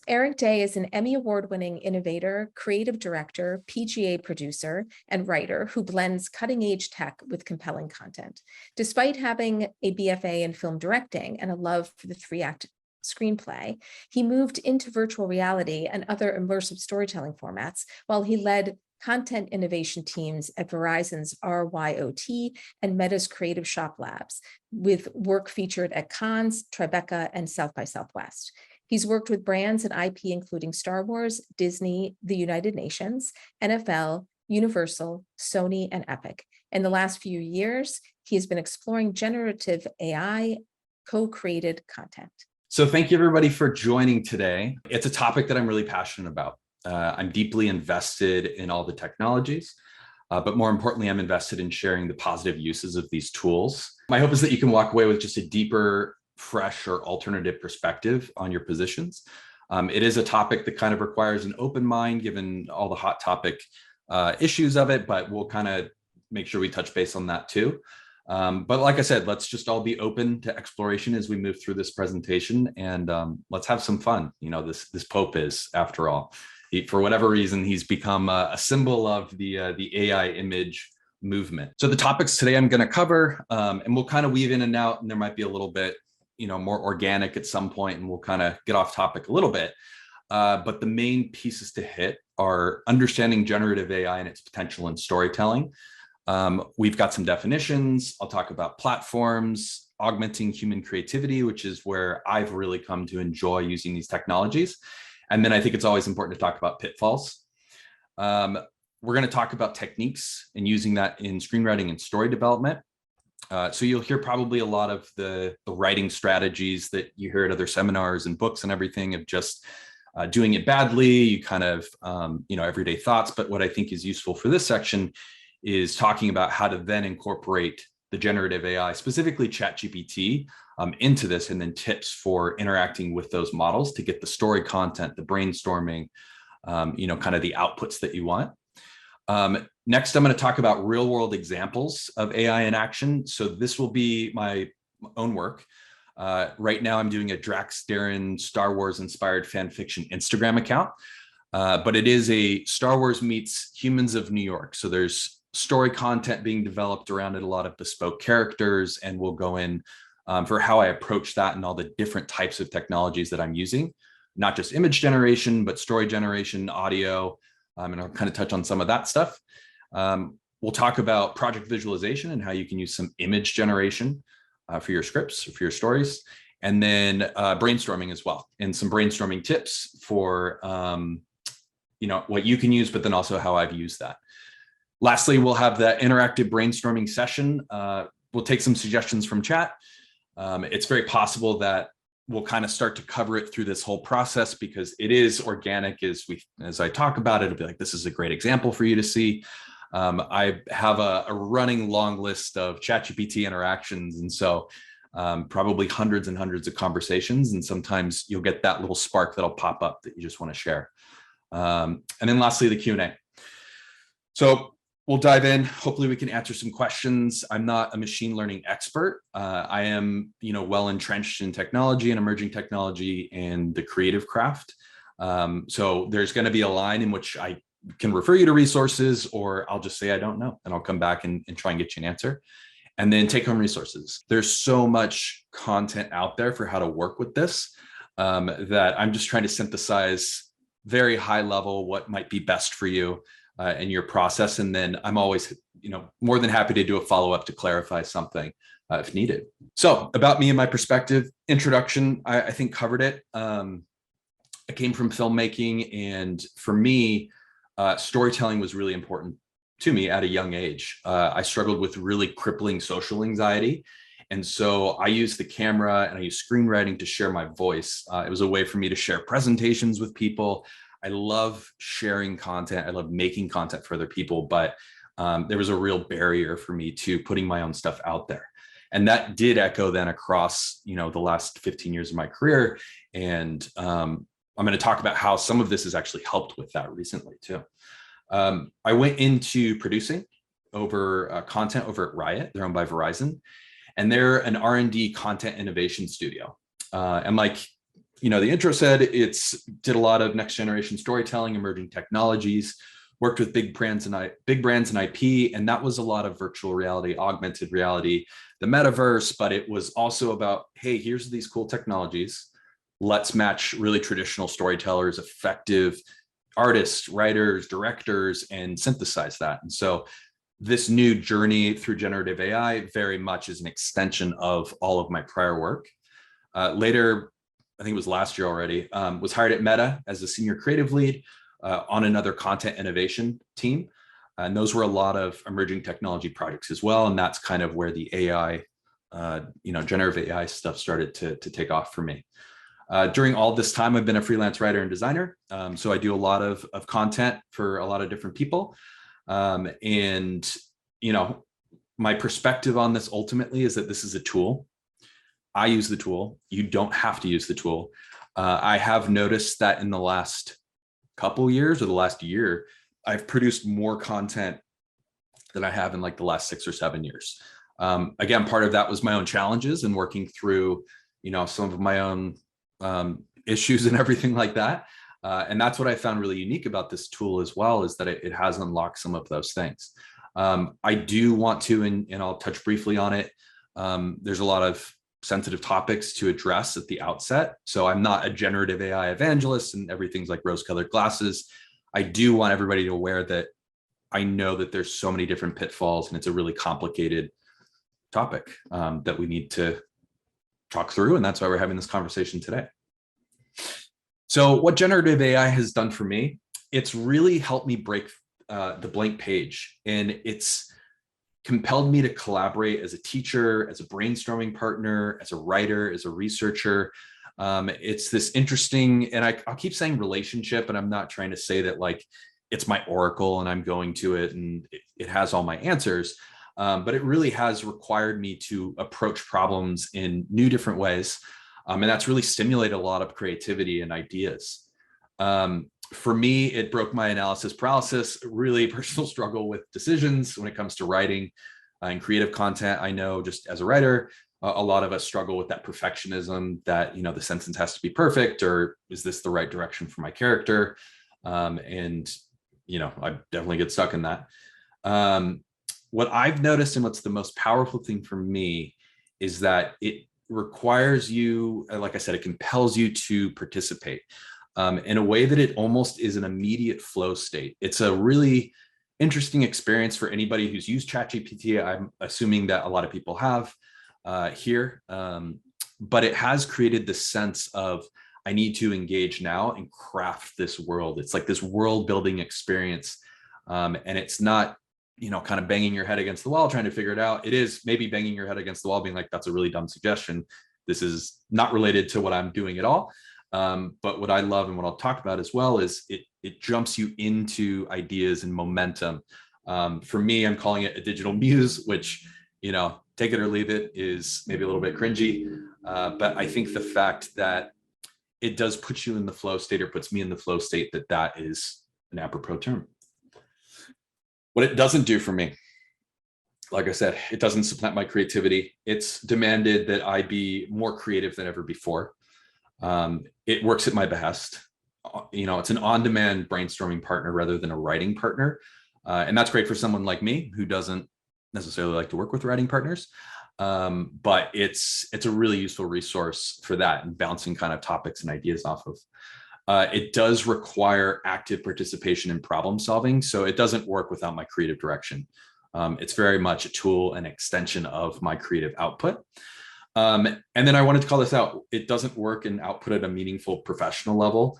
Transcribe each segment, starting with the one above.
Eric Day is an Emmy Award-winning innovator, creative director, PGA producer, and writer who blends cutting-edge tech with compelling content. Despite having a BFA in film directing and a love for the three-act screenplay, he moved into virtual reality and other immersive storytelling formats while he led content innovation teams at Verizon's RYOT and Meta's Creative Shop Labs, with work featured at Cannes, Tribeca, and South by Southwest. He's worked with brands and IP including Star Wars, Disney, the United Nations, NFL, Universal, Sony, and Epic. In the last few years, he has been exploring generative AI co-created content. So thank you everybody for joining today. It's a topic that I'm really passionate about. I'm deeply invested in all the technologies, but more importantly, I'm invested in sharing the positive uses of these tools. My hope is that you can walk away with just a deeper, fresh or alternative perspective on your positions. It is a topic that kind of requires an open mind given all the hot topic issues of it, but we'll kind of make sure we touch base on that too. But like I said, let's just all be open to exploration as we move through this presentation, and let's have some fun. You know, this Pope is, after all, for whatever reason, he's become a symbol of the AI image movement. So the topics today I'm going to cover, and we'll kind of weave in and out, and there might be a little bit, you know, more organic at some point, and we'll kind of get off topic a little bit. But the main pieces to hit are understanding generative AI and its potential in storytelling. We've got some definitions. I'll talk about platforms, augmenting human creativity, which is where I've really come to enjoy using these technologies. And then I think it's always important to talk about pitfalls. We're going to talk about techniques and using that in screenwriting and story development. So you'll hear probably a lot of the writing strategies that you hear at other seminars and books and everything of just doing it badly, you kind of, everyday thoughts. But what I think is useful for this section is talking about how to then incorporate the generative AI, specifically ChatGPT, into this, and then tips for interacting with those models to get the story content, the brainstorming, kind of the outputs that you want. Next, I'm going to talk about real world examples of AI in action. So this will be my own work. Right now, I'm doing a Drax Darren Star Wars inspired fan fiction Instagram account, but it is a Star Wars meets Humans of New York. So there's story content being developed around it, a lot of bespoke characters, and we'll go in for how I approach that and all the different types of technologies that I'm using, not just image generation, but story generation, audio, and I'll kind of touch on some of that stuff. We'll talk about project visualization and how you can use some image generation for your scripts or for your stories, and then brainstorming as well, and some brainstorming tips for what you can use, but then also how I've used that. Lastly, we'll have that interactive brainstorming session. We'll take some suggestions from chat. It's very possible that we'll kind of start to cover it through this whole process because it is organic. As I talk about it, it'll be like, this is a great example for you to see. I have a running long list of ChatGPT interactions. And so probably hundreds and hundreds of conversations. And sometimes you'll get that little spark that'll pop up that you just want to share. And then lastly, the Q&A. So we'll dive in. Hopefully we can answer some questions. I'm not a machine learning expert. I am, well entrenched in technology and emerging technology and the creative craft. So there's going to be a line in which I can refer you to resources, or I'll just say I don't know, and I'll come back and try and get you an answer. And then take home resources. There's so much content out there for how to work with this that I'm just trying to synthesize very high level what might be best for you in your process. And then I'm always, more than happy to do a follow-up to clarify something if needed. So about me and my perspective, introduction, I think covered it. I came from filmmaking, and for me, storytelling was really important to me at a young age. I struggled with really crippling social anxiety. And so I used the camera and I used screenwriting to share my voice. It was a way for me to share presentations with people. I love sharing content. I love making content for other people, but there was a real barrier for me to putting my own stuff out there. And that did echo then across, the last 15 years of my career. And I'm going to talk about how some of this has actually helped with that recently too. I went into producing content over at Riot. They're owned by Verizon, and they're an R&D content innovation studio. And like the intro said, it's did a lot of next generation storytelling, emerging technologies, worked with big brands and IP, and that was a lot of virtual reality, augmented reality, the metaverse. But it was also about, hey, here's these cool technologies. Let's match really traditional storytellers, effective artists, writers, directors, and synthesize that. And so this new journey through generative AI very much is an extension of all of my prior work. Later, I think it was last year already, was hired at Meta as a senior creative lead on another content innovation team. And those were a lot of emerging technology projects as well. And that's kind of where the AI, generative AI stuff started to take off for me. During all this time, I've been a freelance writer and designer. So I do a lot of content for a lot of different people. My perspective on this ultimately is that this is a tool. I use the tool. You don't have to use the tool. I have noticed that in the last couple years or the last year, I've produced more content than I have in like the last 6 or 7 years. Again, part of that was my own challenges and working through, some of my own issues and everything like that. And that's what I found really unique about this tool as well, is that it has unlocked some of those things. I do want to, and I'll touch briefly on it. There's a lot of sensitive topics to address at the outset. So I'm not a generative AI evangelist and everything's like rose-colored glasses. I do want everybody to aware that I know that there's so many different pitfalls and it's a really complicated topic that we need to talk through. And that's why we're having this conversation today. So what generative AI has done for me, it's really helped me break the blank page, and it's compelled me to collaborate as a teacher, as a brainstorming partner, as a writer, as a researcher. It's this interesting, and I'll keep saying relationship, and I'm not trying to say that like it's my oracle and I'm going to it and it has all my answers. But it really has required me to approach problems in new different ways. And that's really stimulated a lot of creativity and ideas. For me, it broke my analysis paralysis, really personal struggle with decisions when it comes to writing and creative content. I know just as a writer, a lot of us struggle with that perfectionism that, the sentence has to be perfect, or is this the right direction for my character? I definitely get stuck in that. What I've noticed and what's the most powerful thing for me is that it requires you, like I said, it compels you to participate in a way that it almost is an immediate flow state. It's a really interesting experience for anybody who's used ChatGPT. I'm assuming that a lot of people have here, but it has created this sense of, I need to engage now and craft this world. It's like this world building experience. And it's not, kind of banging your head against the wall, trying to figure it out. It is maybe banging your head against the wall, being like, that's a really dumb suggestion. This is not related to what I'm doing at all. But what I love and what I'll talk about as well is it jumps you into ideas and momentum. For me, I'm calling it a digital muse, which, take it or leave it, is maybe a little bit cringy. But I think the fact that it does put you in the flow state, or puts me in the flow state, that is an apropos term. What it doesn't do for me, like I said, it doesn't supplant my creativity. It's demanded that I be more creative than ever before. It works at my behest. It's an on-demand brainstorming partner rather than a writing partner. And that's great for someone like me who doesn't necessarily like to work with writing partners. But it's a really useful resource for that and bouncing kind of topics and ideas off of. It does require active participation in problem solving. So it doesn't work without my creative direction. It's very much a tool and extension of my creative output. And then I wanted to call this out. It doesn't work in output at a meaningful professional level.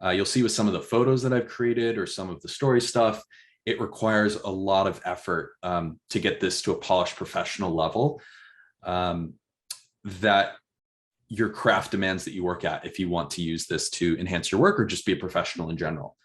You'll see with some of the photos that I've created or some of the story stuff, it requires a lot of effort to get this to a polished professional level that your craft demands that you work at if you want to use this to enhance your work or just be a professional in general.